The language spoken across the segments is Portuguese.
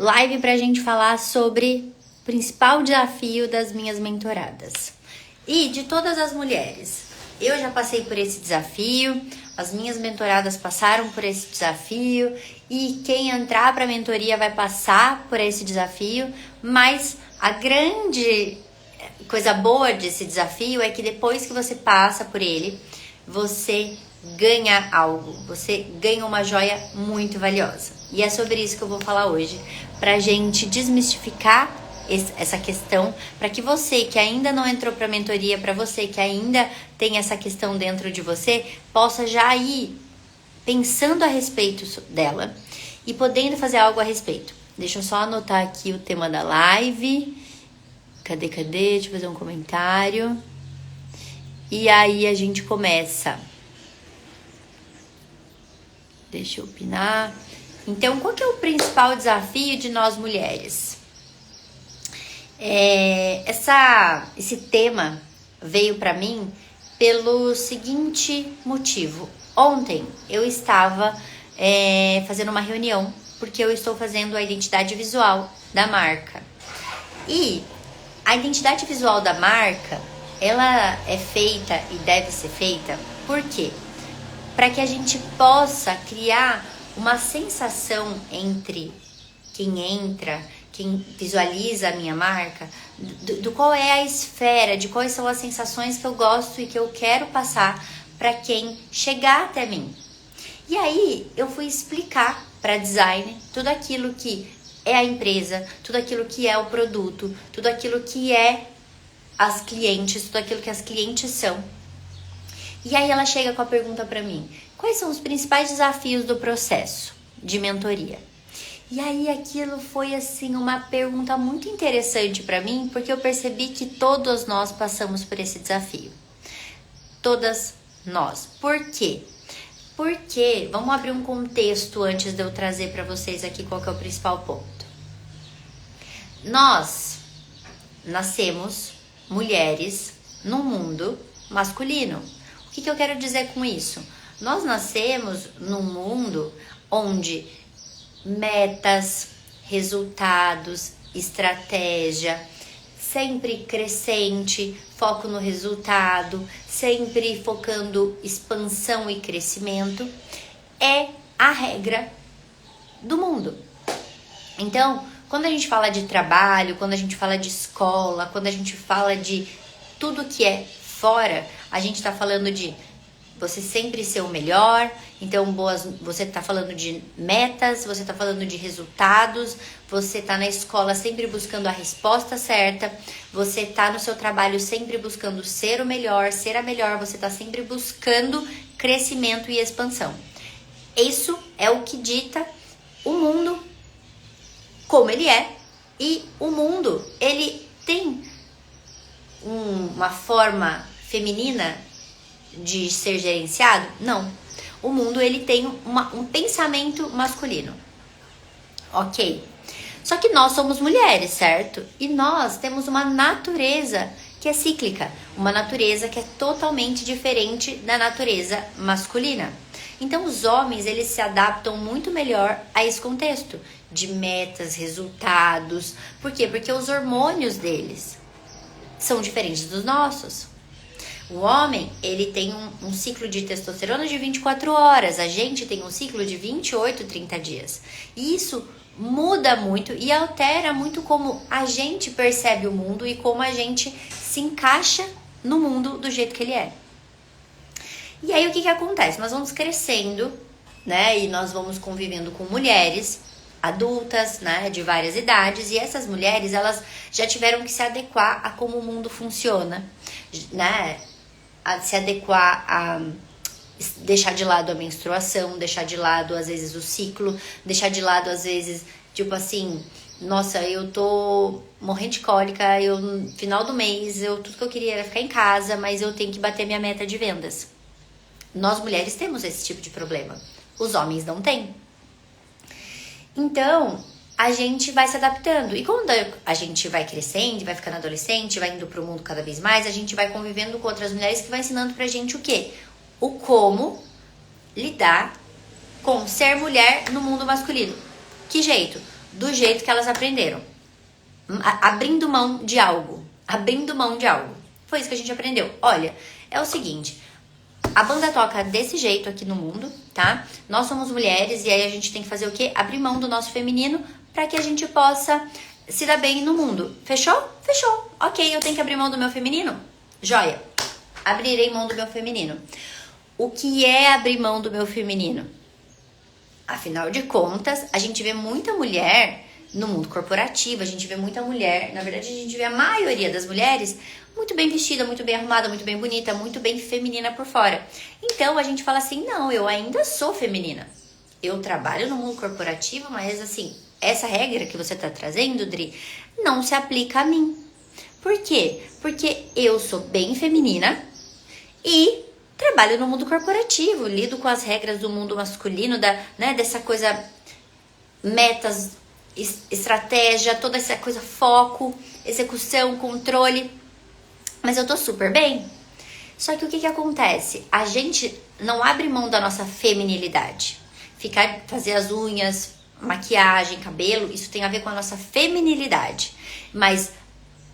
live pra gente falar sobre o principal desafio das minhas mentoradas. E de todas as mulheres. Eu já passei por esse desafio, as minhas mentoradas passaram por esse desafio e quem entrar para a mentoria vai passar por esse desafio, mas a grande coisa boa desse desafio é que depois que você passa por ele, você ganha algo, você ganha uma joia muito valiosa. E é sobre isso que eu vou falar hoje, pra gente desmistificar essa questão, para que você que ainda não entrou para a mentoria, para você que ainda tem essa questão dentro de você, possa já ir pensando a respeito dela e podendo fazer algo a respeito. Deixa eu só anotar aqui o tema da live. Cadê? Deixa eu fazer um comentário. E aí a gente começa. Deixa eu opinar. Então, qual que é o principal desafio de nós mulheres? Esse tema veio para mim pelo seguinte motivo. Ontem eu estava fazendo uma reunião porque eu estou fazendo a identidade visual da marca. E a identidade visual da marca, ela é feita e deve ser feita por quê? Para que a gente possa criar uma sensação entre quem entra, quem visualiza a minha marca, do qual é a esfera, de quais são as sensações que eu gosto e que eu quero passar para quem chegar até mim. E aí eu fui explicar para design tudo aquilo que é a empresa, tudo aquilo que é o produto, tudo aquilo que é as clientes, tudo aquilo que as clientes são. E aí ela chega com a pergunta para mim: quais são os principais desafios do processo de mentoria? E aí aquilo foi assim uma pergunta muito interessante para mim, porque eu percebi que todos nós passamos por esse desafio. Todas nós. Por quê? Porque, vamos abrir um contexto antes de eu trazer para vocês aqui qual que é o principal ponto. Nós nascemos mulheres num mundo masculino. O que eu quero dizer com isso? Nós nascemos num mundo onde metas, resultados, estratégia, sempre crescente, foco no resultado, sempre focando expansão e crescimento, é a regra do mundo. Então, quando a gente fala de trabalho, quando a gente fala de escola, quando a gente fala de tudo que é fora, a gente está falando de você sempre ser o melhor. Então, você tá falando de metas, você tá falando de resultados, você tá na escola sempre buscando a resposta certa, você tá no seu trabalho sempre buscando ser o melhor, ser a melhor, você tá sempre buscando crescimento e expansão. Isso é o que dita o mundo como ele é, e o mundo, ele tem uma forma feminina de ser gerenciado? Não. O mundo, ele tem um pensamento masculino. Ok. Só que nós somos mulheres, certo? E nós temos uma natureza que é cíclica. Uma natureza que é totalmente diferente da natureza masculina. Então, os homens, eles se adaptam muito melhor a esse contexto de metas, resultados. Por quê? Porque os hormônios deles são diferentes dos nossos. O homem, ele tem um ciclo de testosterona de 24 horas. A gente tem um ciclo de 28, 30 dias. E isso muda muito e altera muito como a gente percebe o mundo e como a gente se encaixa no mundo do jeito que ele é. E aí o que acontece? Nós vamos crescendo, né? E nós vamos convivendo com mulheres adultas, né? De várias idades. E essas mulheres, elas já tiveram que se adequar a como o mundo funciona, né? A se adequar a deixar de lado a menstruação, deixar de lado às vezes o ciclo, deixar de lado às vezes, tipo assim, nossa, eu tô morrendo de cólica, no final do mês, tudo que eu queria era ficar em casa, mas eu tenho que bater minha meta de vendas. Nós mulheres temos esse tipo de problema, os homens não têm. Então, a gente vai se adaptando. E quando a gente vai crescendo, vai ficando adolescente, vai indo pro mundo cada vez mais, a gente vai convivendo com outras mulheres que vai ensinando pra gente o quê? O como lidar com ser mulher no mundo masculino. Que jeito? do jeito que elas aprenderam. Abrindo mão de algo. Abrindo mão de algo. Foi isso que a gente aprendeu. Olha, é o seguinte, a banda toca desse jeito aqui no mundo, tá? Nós somos mulheres e aí a gente tem que fazer o quê? Abrir mão do nosso feminino para que a gente possa se dar bem no mundo. Fechou? Fechou. Ok, eu tenho que abrir mão do meu feminino? Joia. Abrirei mão do meu feminino. O que é abrir mão do meu feminino? Afinal de contas, a gente vê muita mulher no mundo corporativo, a gente vê muita mulher, na verdade a gente vê a maioria das mulheres muito bem vestida, muito bem arrumada, muito bem bonita, muito bem feminina por fora. Então a gente fala assim, não, eu ainda sou feminina. Eu trabalho no mundo corporativo, mas assim, essa regra que você tá trazendo, Dri, não se aplica a mim. Por quê? Porque eu sou bem feminina e trabalho no mundo corporativo, lido com as regras do mundo masculino, dessa coisa, metas, estratégia, toda essa coisa, foco, execução, controle. Mas eu tô super bem. Só que o que acontece? A gente não abre mão da nossa feminilidade. Fazer as unhas, maquiagem, cabelo, isso tem a ver com a nossa feminilidade. Mas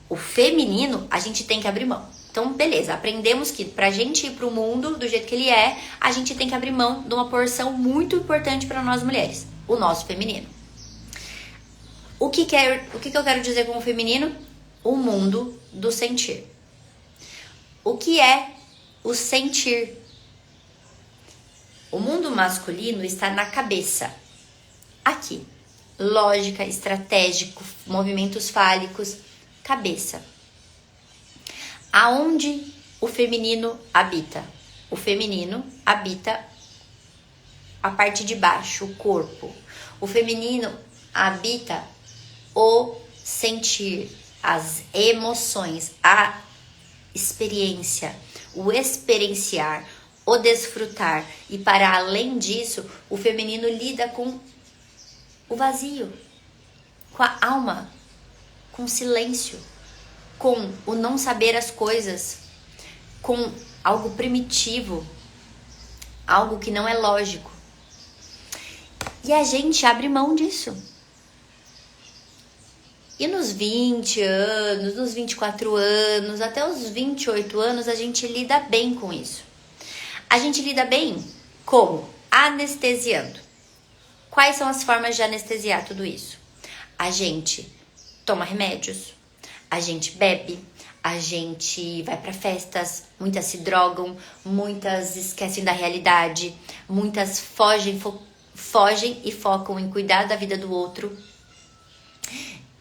o feminino, a gente tem que abrir mão. Então, beleza, aprendemos que pra gente ir pro mundo do jeito que ele é, a gente tem que abrir mão de uma porção muito importante para nós mulheres, o nosso feminino. O que eu quero dizer com o feminino? O mundo do sentir. O que é o sentir? O mundo masculino está na cabeça. Aqui. Lógica, estratégico, movimentos fálicos, cabeça. Aonde o feminino habita? O feminino habita a parte de baixo, o corpo. O feminino habita o sentir, as emoções, a experiência, o experienciar, o desfrutar. E para além disso, o feminino lida com o vazio, com a alma, com o silêncio, com o não saber as coisas, com algo primitivo, algo que não é lógico. E a gente abre mão disso. E nos 20 anos, nos 24 anos, até os 28 anos, a gente lida bem com isso. A gente lida bem como? Anestesiando. Quais são as formas de anestesiar tudo isso? A gente toma remédios, a gente bebe, a gente vai para festas, muitas se drogam, muitas esquecem da realidade, muitas fogem e focam em cuidar da vida do outro.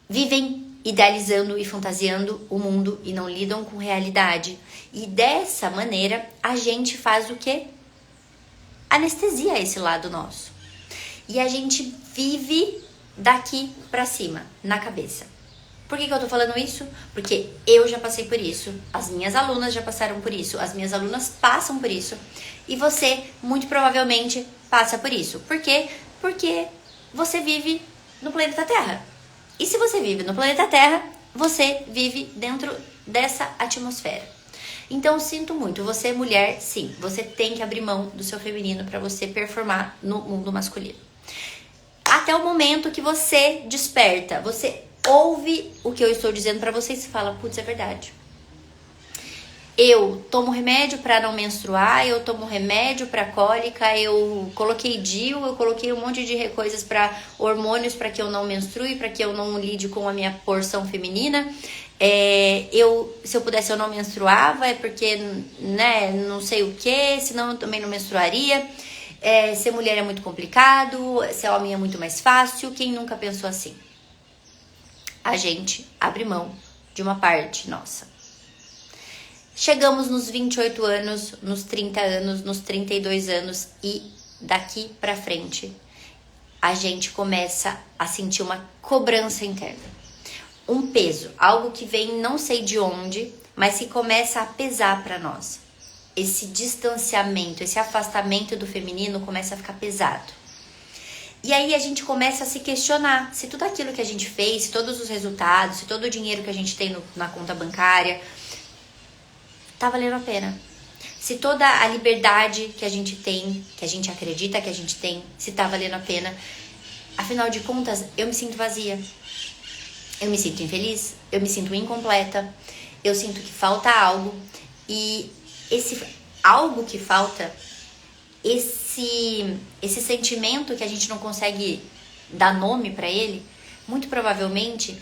Vivem idealizando e fantasiando o mundo e não lidam com realidade. E dessa maneira, a gente faz o quê? Anestesia esse lado nosso. E a gente vive daqui pra cima, na cabeça. Por que eu tô falando isso? Porque eu já passei por isso, as minhas alunas já passaram por isso, as minhas alunas passam por isso. E você, muito provavelmente, passa por isso. Por quê? Porque você vive no planeta Terra. E se você vive no planeta Terra, você vive dentro dessa atmosfera. Então, sinto muito, você mulher, sim, você tem que abrir mão do seu feminino para você performar no mundo masculino. Até o momento que você desperta, você ouve o que eu estou dizendo para você e se fala, putz, é verdade. Eu tomo remédio para não menstruar, eu tomo remédio para cólica, eu coloquei DIU, eu coloquei um monte de coisas para hormônios para que eu não menstrue, para que eu não lide com a minha porção feminina. Se eu pudesse eu não menstruava, é porque, né, não sei o que, senão eu também não menstruaria. Ser mulher é muito complicado, ser homem é muito mais fácil. Quem nunca pensou assim? A gente abre mão de uma parte nossa. Chegamos nos 28 anos, nos 30 anos, nos 32 anos e daqui pra frente a gente começa a sentir uma cobrança interna. Um peso, algo que vem não sei de onde, mas que começa a pesar pra nós. Esse distanciamento, esse afastamento do feminino começa a ficar pesado. E aí a gente começa a se questionar se tudo aquilo que a gente fez, se todos os resultados, se todo o dinheiro que a gente tem na conta bancária tá valendo a pena. Se toda a liberdade que a gente tem, que a gente acredita que a gente tem, se tá valendo a pena. Afinal de contas, eu me sinto vazia. Eu me sinto infeliz, eu me sinto incompleta, eu sinto que falta algo. E esse algo que falta, esse sentimento que a gente não consegue dar nome pra ele, muito provavelmente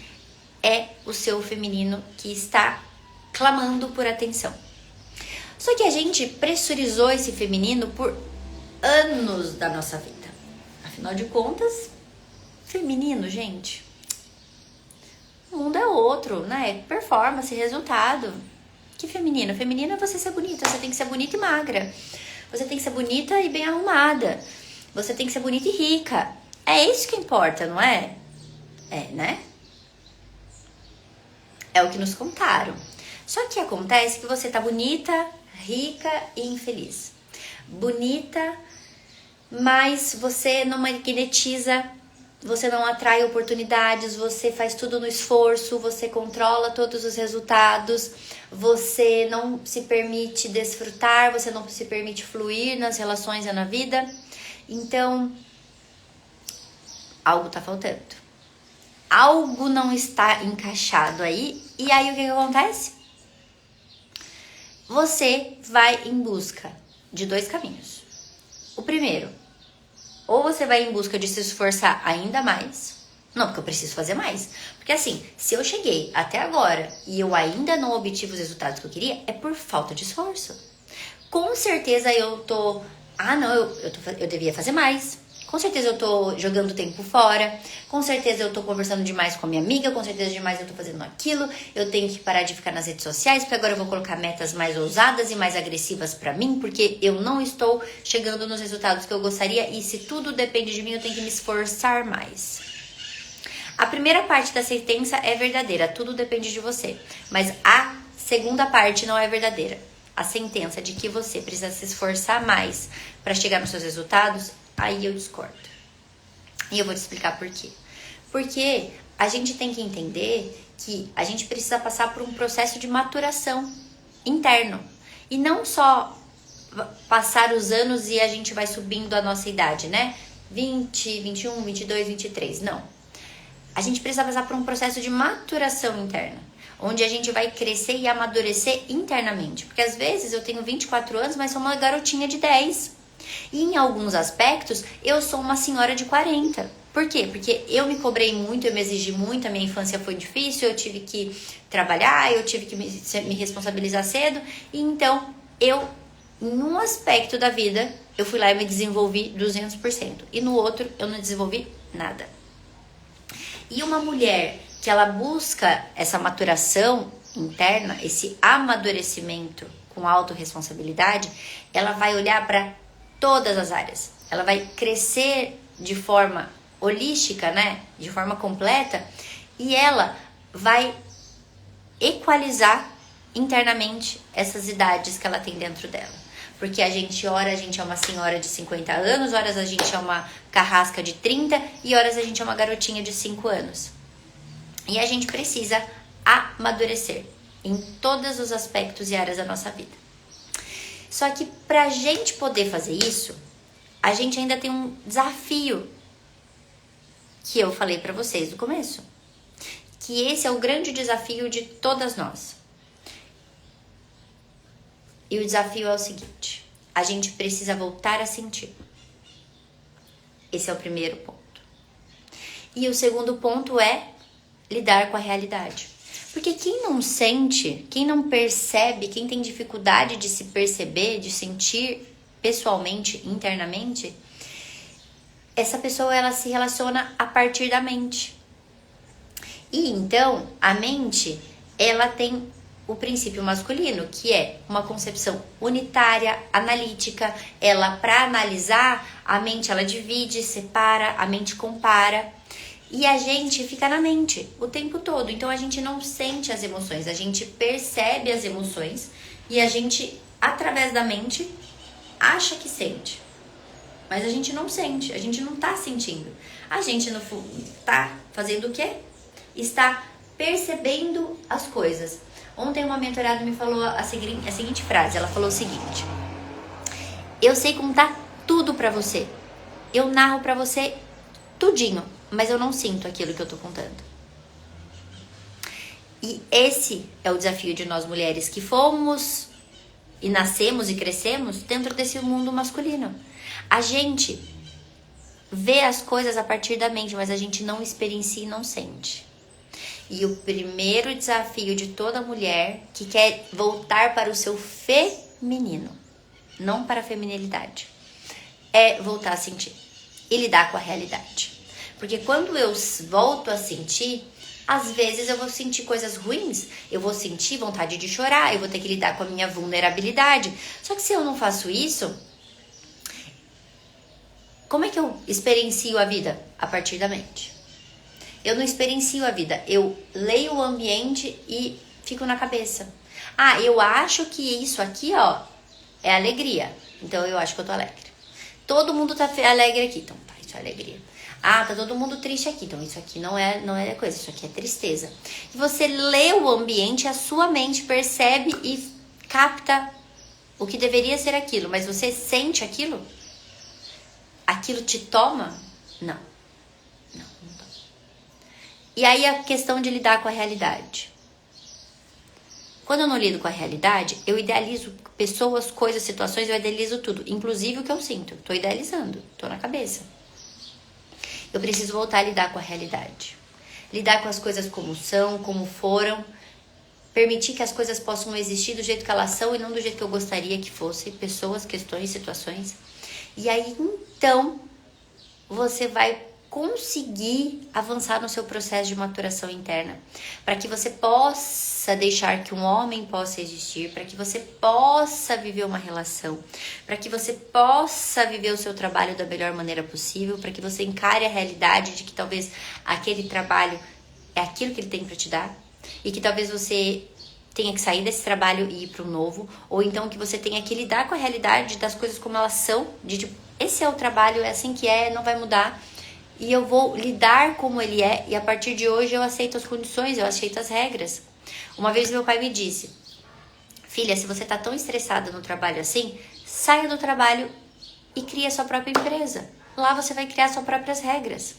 é o seu feminino que está clamando por atenção. Só que a gente pressurizou esse feminino por anos da nossa vida. Afinal de contas, feminino, gente, o mundo é outro, né? Performance, resultado. Que feminino? Feminino é você ser bonita. Você tem que ser bonita e magra. Você tem que ser bonita e bem arrumada. Você tem que ser bonita e rica. É isso que importa, não é? É, né? É o que nos contaram. Só que acontece que você tá bonita, rica e infeliz. Bonita, mas você não magnetiza, você não atrai oportunidades, você faz tudo no esforço, você controla todos os resultados, você não se permite desfrutar, você não se permite fluir nas relações e na vida. Então, algo tá faltando. Algo não está encaixado aí. E aí o que acontece? Você vai em busca de dois caminhos. O primeiro, ou você vai em busca de se esforçar ainda mais. Não, porque eu preciso fazer mais. Porque assim, se eu cheguei até agora e eu ainda não obtive os resultados que eu queria, é por falta de esforço. Com certeza eu tô... eu devia fazer mais. Com certeza eu tô jogando tempo fora. Com certeza eu tô conversando demais com a minha amiga. Com certeza demais eu tô fazendo aquilo. Eu tenho que parar de ficar nas redes sociais, porque agora eu vou colocar metas mais ousadas e mais agressivas pra mim, porque eu não estou chegando nos resultados que eu gostaria. E se tudo depende de mim, eu tenho que me esforçar mais. A primeira parte da sentença é verdadeira. Tudo depende de você. Mas a segunda parte não é verdadeira. A sentença de que você precisa se esforçar mais pra chegar nos seus resultados, aí eu discordo. E eu vou te explicar por quê. Porque a gente tem que entender que a gente precisa passar por um processo de maturação interno. E não só passar os anos e a gente vai subindo a nossa idade, né? 20, 21, 22, 23. Não. A gente precisa passar por um processo de maturação interna, onde a gente vai crescer e amadurecer internamente. Porque às vezes eu tenho 24 anos, mas sou uma garotinha de 10. E em alguns aspectos, eu sou uma senhora de 40. Por quê? Porque eu me cobrei muito, eu me exigi muito, a minha infância foi difícil, eu tive que trabalhar, eu tive que me responsabilizar cedo. E então, num aspecto da vida, eu fui lá e me desenvolvi 200%. E no outro, eu não desenvolvi nada. E uma mulher que ela busca essa maturação interna, esse amadurecimento com autorresponsabilidade, ela vai olhar para todas as áreas. Ela vai crescer de forma holística, né? De forma completa. E ela vai equalizar internamente essas idades que ela tem dentro dela. Porque a gente é uma senhora de 50 anos, horas a gente é uma carrasca de 30 e horas a gente é uma garotinha de 5 anos. E a gente precisa amadurecer em todos os aspectos e áreas da nossa vida. Só que pra gente poder fazer isso, a gente ainda tem um desafio que eu falei pra vocês no começo. Que esse é o grande desafio de todas nós. E o desafio é o seguinte: a gente precisa voltar a sentir. Esse é o primeiro ponto. E o segundo ponto é lidar com a realidade. Porque quem não sente, quem não percebe, quem tem dificuldade de se perceber, de sentir pessoalmente, internamente, essa pessoa ela se relaciona a partir da mente. E então, a mente, ela tem o princípio masculino, que é uma concepção unitária, analítica. Ela, para analisar, a mente ela divide, separa, a mente compara. E a gente fica na mente o tempo todo. Então a gente não sente as emoções, a gente percebe as emoções e a gente, através da mente, acha que sente. Mas a gente não sente, a gente não tá sentindo. A gente no fundo tá fazendo o quê? Está percebendo as coisas. Ontem uma mentorada me falou a seguinte frase, ela falou o seguinte: eu sei contar tudo pra você. Eu narro pra você tudinho, mas eu não sinto aquilo que eu tô contando. E esse é o desafio de nós mulheres que fomos e nascemos e crescemos dentro desse mundo masculino. A gente vê as coisas a partir da mente, mas a gente não experiencia e não sente. E o primeiro desafio de toda mulher que quer voltar para o seu feminino, não para a feminilidade, é voltar a sentir e lidar com a realidade. Porque quando eu volto a sentir, às vezes eu vou sentir coisas ruins, eu vou sentir vontade de chorar, eu vou ter que lidar com a minha vulnerabilidade. Só que se eu não faço isso, como é que eu experiencio a vida? A partir da mente. Eu não experiencio a vida, eu leio o ambiente e fico na cabeça. Ah, eu acho que isso aqui, ó, é alegria. Então eu acho que eu tô alegre. Todo mundo tá alegre aqui, então tá, isso é alegria. Ah, tá todo mundo triste aqui, então isso aqui não é coisa, isso aqui é tristeza. E você lê o ambiente, a sua mente percebe e capta o que deveria ser aquilo, mas você sente aquilo? Aquilo te toma? Não. Não toma. E aí a questão de lidar com a realidade. Quando eu não lido com a realidade, eu idealizo pessoas, coisas, situações, eu idealizo tudo, inclusive o que eu sinto. Tô idealizando, tô na cabeça. Eu preciso voltar a lidar com a realidade. Lidar com as coisas como são, como foram. Permitir que as coisas possam existir do jeito que elas são e não do jeito que eu gostaria que fossem. Pessoas, questões, situações. E aí, então, você vai conseguir avançar no seu processo de maturação interna. Para que você possa deixar que um homem possa existir. Para que você possa viver uma relação. Para que você possa viver o seu trabalho da melhor maneira possível. Para que você encare a realidade de que talvez aquele trabalho é aquilo que ele tem para te dar. E que talvez você tenha que sair desse trabalho e ir para o novo. Ou então que você tenha que lidar com a realidade das coisas como elas são. De tipo, esse é o trabalho, é assim que é, não vai mudar. E eu vou lidar como ele é. E a partir de hoje eu aceito as condições, eu aceito as regras. Uma vez meu pai me disse: filha, se você tá tão estressada no trabalho assim, saia do trabalho e crie a sua própria empresa. Lá você vai criar suas próprias regras.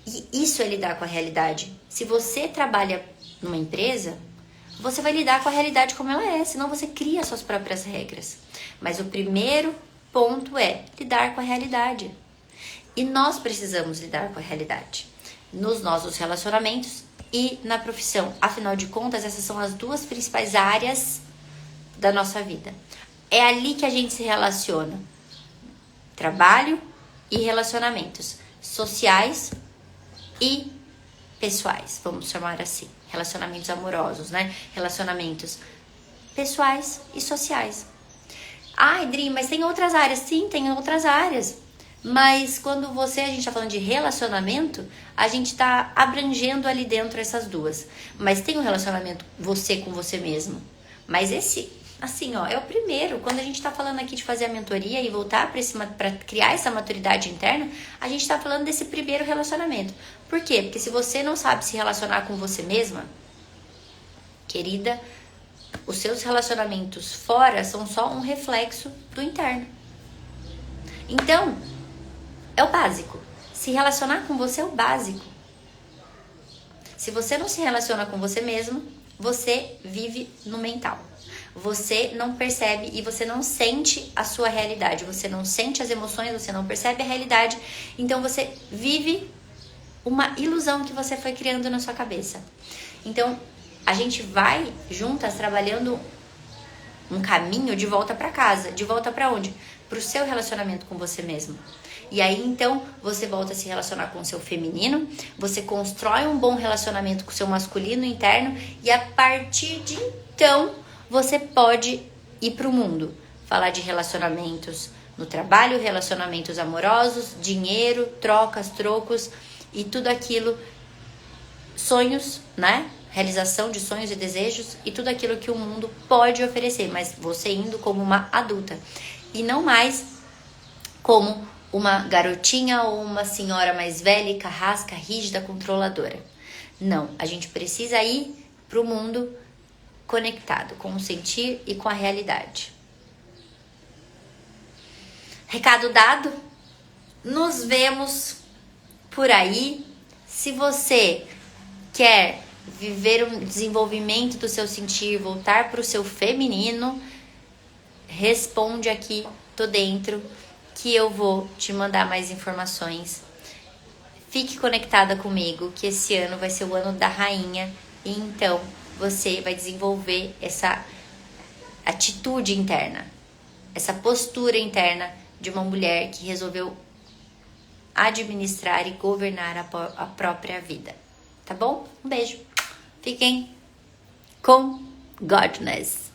E isso é lidar com a realidade. Se você trabalha numa empresa, você vai lidar com a realidade como ela é, senão você cria suas próprias regras. Mas o primeiro ponto é lidar com a realidade. E nós precisamos lidar com a realidade nos nossos relacionamentos e na profissão. Afinal de contas, essas são as duas principais áreas da nossa vida. É ali que a gente se relaciona. Trabalho e relacionamentos sociais e pessoais, vamos chamar assim. Relacionamentos amorosos, né? Relacionamentos pessoais e sociais. Ai, Dri, mas tem outras áreas. Sim, tem outras áreas. Mas quando a gente tá falando de relacionamento, a gente tá abrangendo ali dentro essas duas. Mas tem um relacionamento você com você mesmo. Mas esse, assim, ó, é o primeiro. Quando a gente tá falando aqui de fazer a mentoria e voltar pra criar essa maturidade interna, a gente tá falando desse primeiro relacionamento. Por quê? Porque se você não sabe se relacionar com você mesma, querida, os seus relacionamentos fora são só um reflexo do interno. Então, é o básico. Se relacionar com você é o básico. Se você não se relaciona com você mesmo, você vive no mental. Você não percebe e você não sente a sua realidade. Você não sente as emoções, você não percebe a realidade. Então você vive uma ilusão que você foi criando na sua cabeça. Então a gente vai juntas trabalhando um caminho de volta para casa. De volta para onde? Para o seu relacionamento com você mesmo. E aí, então, você volta a se relacionar com o seu feminino, você constrói um bom relacionamento com o seu masculino interno e a partir de então, você pode ir para o mundo. Falar de relacionamentos no trabalho, relacionamentos amorosos, dinheiro, trocas, trocos e tudo aquilo, sonhos, né? Realização de sonhos e desejos e tudo aquilo que o mundo pode oferecer, mas você indo como uma adulta e não mais como uma garotinha ou uma senhora mais velha e carrasca, rígida, controladora. Não, a gente precisa ir pro mundo conectado com o sentir e com a realidade. Recado dado, nos vemos por aí. Se você quer viver um desenvolvimento do seu sentir, voltar para o seu feminino, responde aqui, tô dentro, que eu vou te mandar mais informações. Fique conectada comigo, que esse ano vai ser o ano da rainha, e então você vai desenvolver essa atitude interna, essa postura interna de uma mulher que resolveu administrar e governar a própria vida. Tá bom? Um beijo. Fiquem com Godness.